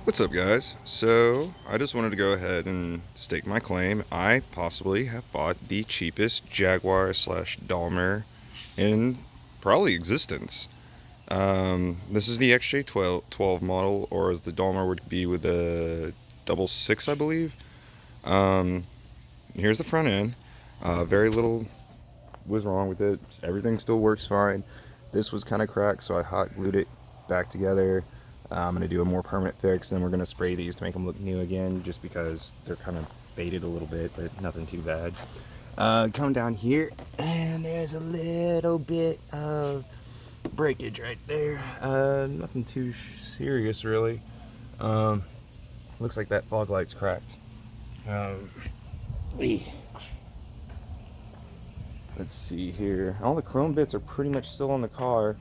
What's up, guys? So, I just wanted to go ahead and stake my claim. I possibly have bought the cheapest Jaguar slash dalmier in probably existence. This is the XJ12 model, or as the dalmier would be with the double six, I believe. Um, Here's the front end. Very little was wrong with it. Everything still works fine. This was kind of cracked, so I hot glued it back together. I'm going to do a more permanent fix, then we're going to spray these to make them look new again, just because they're kind of faded a little bit, but nothing too bad. Come down here, and there's a little bit of breakage right there. Nothing too serious, really. Um, Looks like that fog light's cracked. Um, let's see here. All the chrome bits are pretty much still on the car.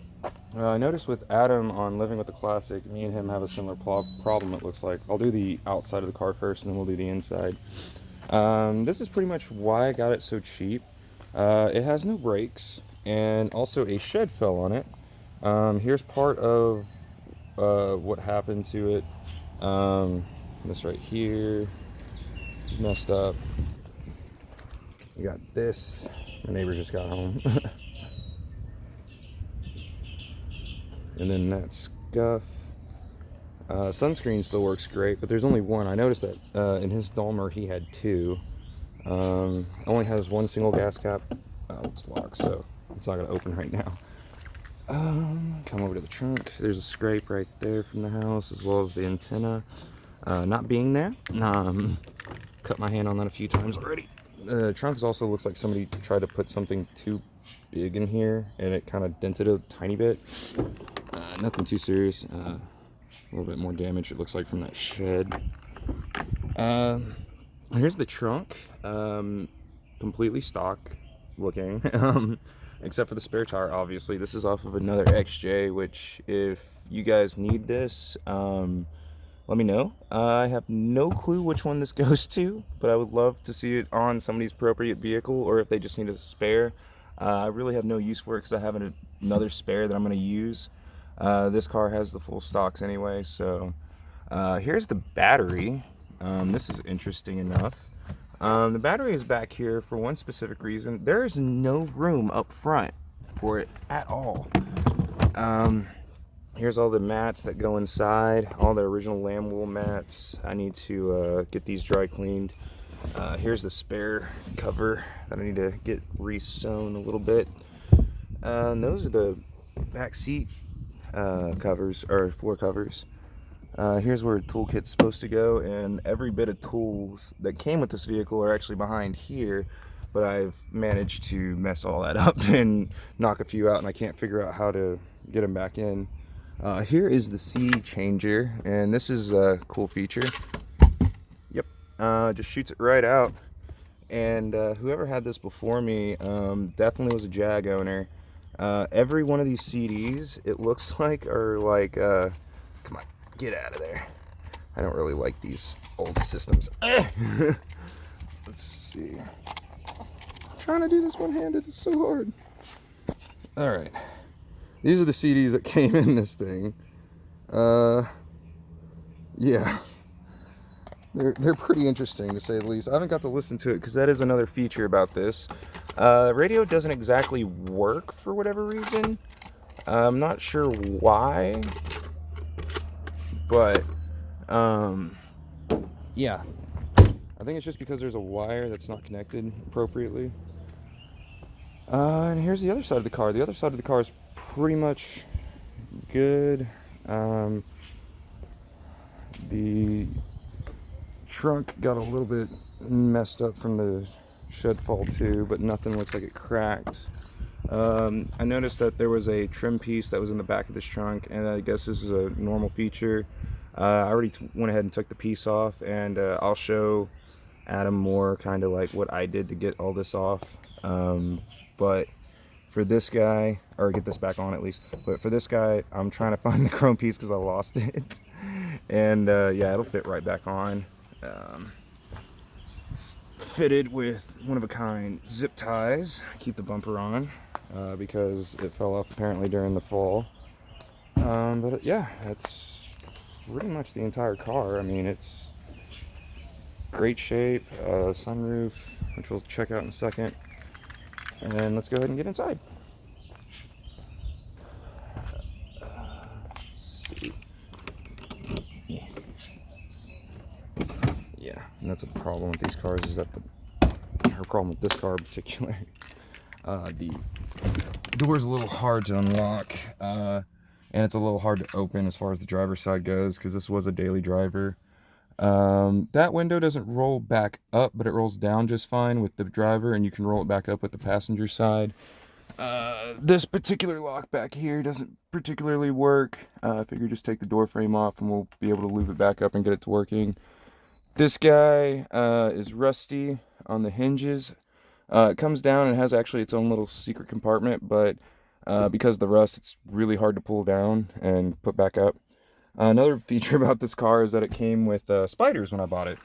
I noticed with Adam on Living with the Classic, me and him have a similar problem, it looks like. I'll do the outside of the car first, and then we'll do the inside. This is pretty much why I got it so cheap. It has no brakes, and also a shed fell on it. Here's part of what happened to it. This right here, messed up. You got this. My neighbor just got home. And then that scuff. Sunscreen still works great, but there's only one. I noticed that in his dalmier he had two. Only has one single gas cap. It's locked, so it's not going to open right now. Come over to the trunk. There's a scrape right there from the house, as well as the antenna not being there. Cut my hand on that a few times already. The trunk also looks like somebody tried to put something too big in here, and it kind of dented a tiny bit. Nothing too serious. A little bit more damage, it looks like, from that shed. Here's the trunk. Completely stock looking. Except for the spare tire, obviously. This is off of another XJ, which, if you guys need this, let me know. I have no clue which one this goes to, but I would love to see it on somebody's appropriate vehicle, or if they just need a spare. I really have no use for it because I have another spare that I'm going to use. This car has the full stocks anyway, so here's the battery. This is interesting enough. The battery is back here for one specific reason. There is no room up front for it at all. Here's all the mats that go inside, all the original lamb wool mats. I need to get these dry cleaned. Here's the spare cover that I need to get re-sewn a little bit. And those are the back seat covers, or floor covers. Here's where toolkit's supposed to go, and every bit of tools that came with this vehicle are actually behind here, but I've managed to mess all that up and knock a few out, and I can't figure out how to get them back in. Here is the CD changer, and this is a cool feature. Yep, just shoots it right out. And whoever had this before me definitely was a Jag owner. Every one of these CDs, it looks like, are like, come on, get out of there. I don't really like these old systems. Let's see. Trying to do this one-handed is so hard. All right. These are the CDs that came in this thing. Yeah. They're pretty interesting, to say the least. I haven't got to listen to it because that is another feature about this. Radio doesn't exactly work for whatever reason. I'm not sure why, but yeah. I think it's just because there's a wire that's not connected appropriately. And here's the other side of the car. The other side of the car is pretty much good. The trunk got a little bit messed up from the shed fall too, but nothing looks like it cracked. I noticed that there was a trim piece that was in the back of this trunk, and I guess this is a normal feature. I already went ahead and took the piece off, and I'll show Adam more kind of like what I did to get all this off. But for this guy, or get this back on at least, but for this guy, I'm trying to find the chrome piece because I lost it. And yeah, it'll fit right back on. It's fitted with one-of-a-kind zip ties. Keep the bumper on because it fell off apparently during the fall. But yeah, that's pretty much the entire car. I mean, it's great shape, sunroof, which we'll check out in a second. And then let's go ahead and get inside. Let's see. Yeah, and that's a problem with these cars, is that her problem with this car in particular, the door's a little hard to unlock, and it's a little hard to open as far as the driver's side goes, because this was a daily driver. That window doesn't roll back up, but it rolls down just fine with the driver, and you can roll it back up with the passenger side. This particular lock back here doesn't particularly work. I figure just take the door frame off and we'll be able to loop it back up and get it to working. This guy is rusty on the hinges. It comes down and has actually its own little secret compartment, but because of the rust, it's really hard to pull down and put back up. Another feature about this car is that it came with spiders when I bought it.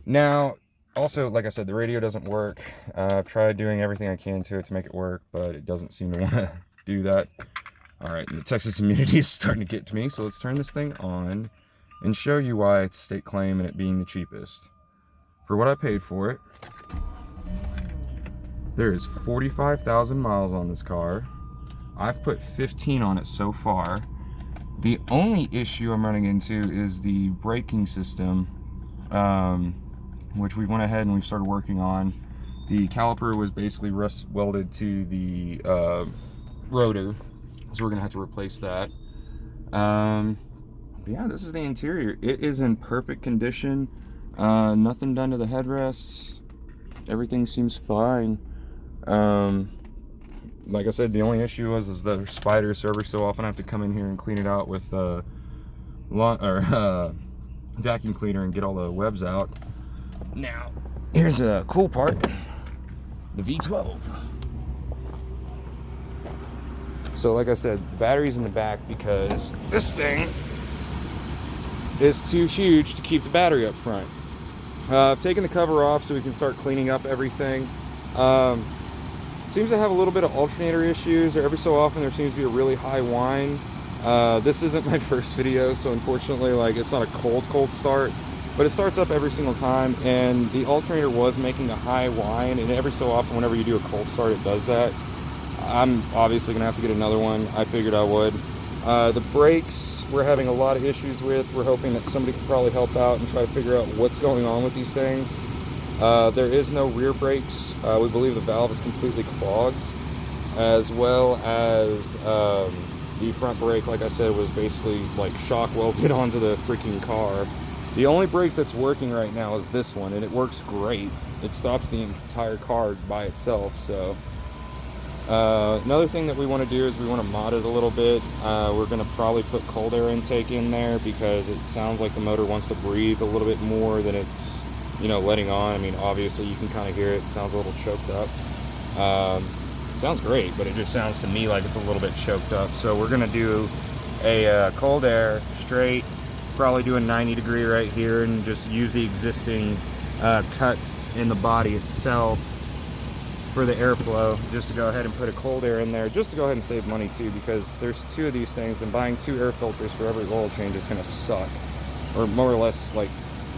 Now, also, like I said, the radio doesn't work. I've tried doing everything I can to it to make it work, but it doesn't seem to want to do that. Alright, the Texas humidity is starting to get to me, so let's turn this thing on and show you why it's state claim and it being the cheapest. For what I paid for it, there is 45,000 miles on this car. I've put 15 on it so far. The only issue I'm running into is the braking system, which we went ahead and we started working on. The caliper was basically rust welded to the rotor, so we're gonna have to replace that. Yeah, this is the interior. It is in perfect condition. Nothing done to the headrests. Everything seems fine. Like I said, the only issue is the spiders, so every so often I have to come in here and clean it out with vacuum cleaner and get all the webs out. Now, here's a cool part, the V12. So like I said, the battery's in the back because this thing is too huge to keep the battery up front. I've taken the cover off so we can start cleaning up everything. Seems to have a little bit of alternator issues. Every so often there seems to be a really high whine. This isn't my first video, so unfortunately, like, it's not a cold start, but it starts up every single time, and the alternator was making a high whine, and every so often whenever you do a cold start it does that. I'm obviously gonna have to get another one. I figured I would. The brakes we're having a lot of issues with. We're hoping that somebody could probably help out and try to figure out what's going on with these things. There is no rear brakes. We believe the valve is completely clogged, as well as the front brake, like I said, was basically like shock welded onto the freaking car. The only brake that's working right now is this one, and it works great. It stops the entire car by itself. So another thing that we want to do is we want to mod it a little bit. We're going to probably put cold air intake in there because it sounds like the motor wants to breathe a little bit more than it's, you know, letting on. I mean, obviously you can kind of hear it. It sounds a little choked up. Sounds great, but it just sounds to me like it's a little bit choked up. So we're gonna do a cold air straight, probably do a 90 degree right here, and just use the existing cuts in the body itself for the airflow, just to go ahead and put a cold air in there, just to go ahead and save money too, because there's two of these things, and buying 2 air filters for every oil change is gonna suck, or more or less, like,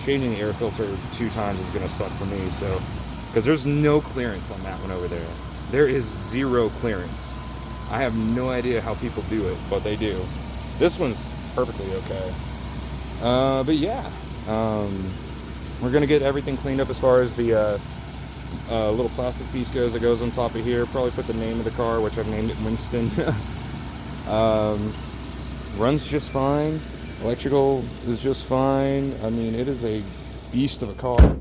changing the air filter 2 times is going to suck for me. So, because there's no clearance on that one over there. There is 0 clearance. I have no idea how people do it, but they do. This one's perfectly okay. But yeah, we're going to get everything cleaned up as far as the little plastic piece goes that goes on top of here. Probably put the name of the car, which I've named it Winston. Runs just fine. Electrical is just fine. I mean, it is a beast of a car.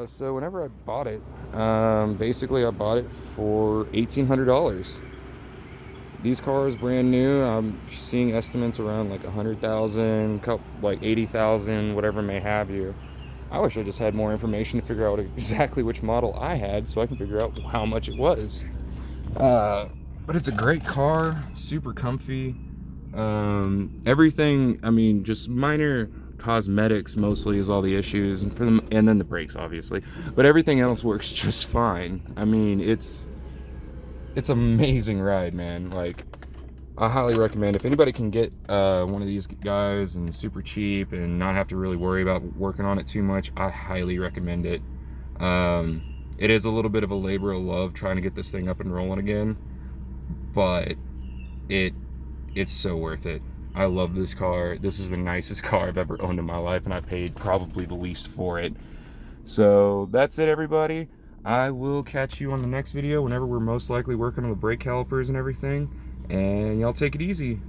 So whenever I bought it, basically I bought it for $1,800. These cars brand new. I'm seeing estimates around like 100,000, like 80,000, whatever may have you. I wish I just had more information to figure out exactly which model I had, so I can figure out how much it was. But it's a great car, super comfy. Everything, I mean, just minor cosmetics mostly is all the issues, and and then the brakes obviously, but everything else works just fine. I mean, it's amazing ride, man. Like, I highly recommend, if anybody can get one of these guys and super cheap and not have to really worry about working on it too much, I highly recommend it. It is a little bit of a labor of love trying to get this thing up and rolling again, but it's so worth it. I love this car. This is the nicest car I've ever owned in my life, and I paid probably the least for it. So that's it, everybody. I will catch you on the next video whenever we're most likely working on the brake calipers and everything. And y'all take it easy.